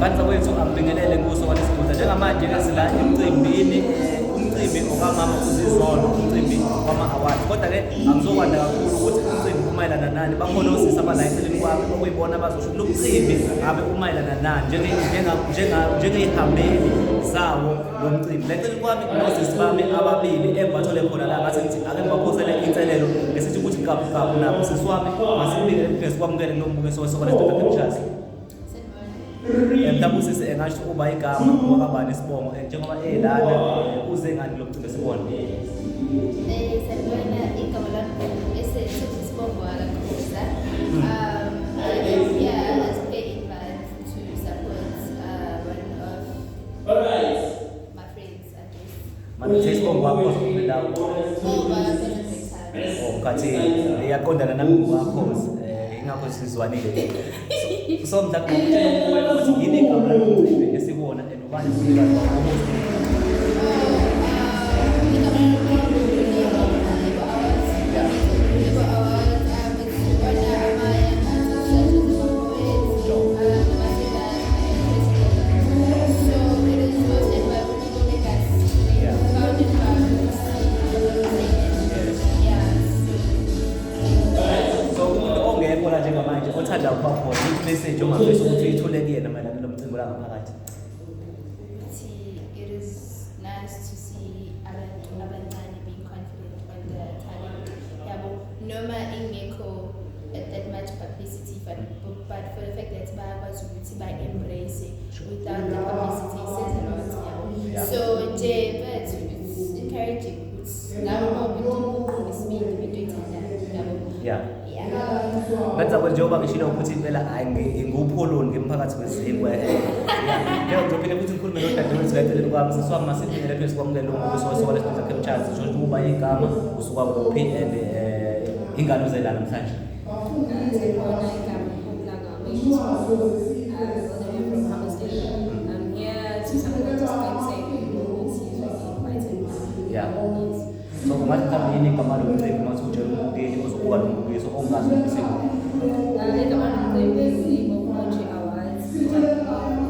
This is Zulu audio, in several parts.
Mbanza wethu ambingelele kuso kwalesidoda njengamanje-ke sila emcimbini umcimbi okamama uZizolo, umcimbi wama-awards. Kodwa-ke angizokwanda kakhulu ukuthi umcimbi umayelana nani, bakhona osisi abala eceleni kwami okuyibona bazosho lo mcimbi ngabe umayelana nani njengey'hambeli zawo lo mcimbi. La eceleni kwami nosisi bami ababili engibathole khona la ngathi ngithi ake ngibaphosele inselelo esithi ukuthi kabu nabo sisi wami masibikele phezu kwamukele lo mbukiso weSokwalesidoda Pictures. Mhlawumbe usisi engasho uba igama wakabani isibongo njengoba elana uze ngani lo mcimbi sibona. Sanibona igama lami esisibongo akaKhoza. Yeah, as paying back to support one of my friends, I guess. Manje sisibongo wakho sokumendawo. Kathi iyaqondana nami wakho ingakho sizwanile. So mhlawumbe ukuthi yini igama lomcimbi esibona ubani sibika njengamanje othanda ukuba khona i-message ongafisa ukuthi uyithole kuyena mayelana nomcimbi la ngaphakathi. It is nice to see abantu abancane being confident on their talent. Yabo noma ingekho that much publicity but for the fact that bayakwazi ukuthi ba-embrace without the publicity says a lot. So nje but it's encouraging ukuthi nabo bonke isibindi betoyithanda yabo. Yeah. Benza njengoba ngishilo ukuthi impela ngupholoni ngemphakathi wezingwe. Ngeke ngizophinde futhi ngikhulume nodade wethu la eceleni kwami siswami masibingelele phezu kwamukelo umbukiso weSokwalesidoda Pictures. Ngisho nje ukuba igama usuka kuphi and ingane uzela namhlanje. Sanibona igama uLanga from Hammersmith. I'm here to support this campaign. Yeah. So kungathi mhlawumbe yini igama lomcimbi uma utshela umndeni ozobuka lo mbukiso ongazi ukuthi igama lomcimbi iMomoji Awards. It's been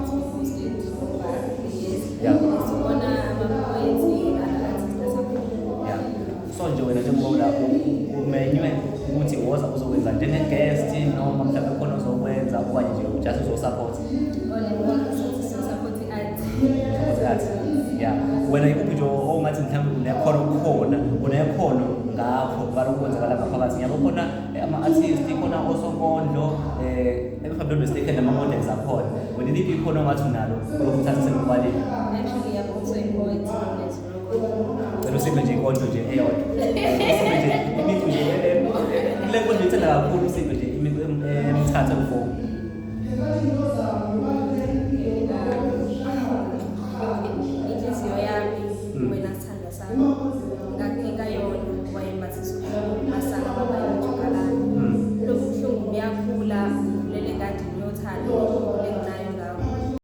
hosted for 5 years. Sibona ama-poets na-artists asakhona. Yeah. So nje wena njengoba la umenywe ukuthi woza uzokwenza njenge-guest noma mhlawumbe khona uzokwenza okanye nje just uzosupport. Support art. Yeah. Wena ikuphi nje ongathi mhlawumbe unekhono ngapho balokwenzakala ngaphakathi. Yabo khona ama-artists khona osonkondlo emhlawumbe mistake nama-models akhona. Wena iliphi ikhono ongathi unalo lokuthatha sekubaleni? Actually, I'm also a poet as well. Cela usiphe nje inkondlo nje eyodwa. Usiphe nje imicu nje le nkondlo ithanda kakhulu usiphe nje imithathu emfomu.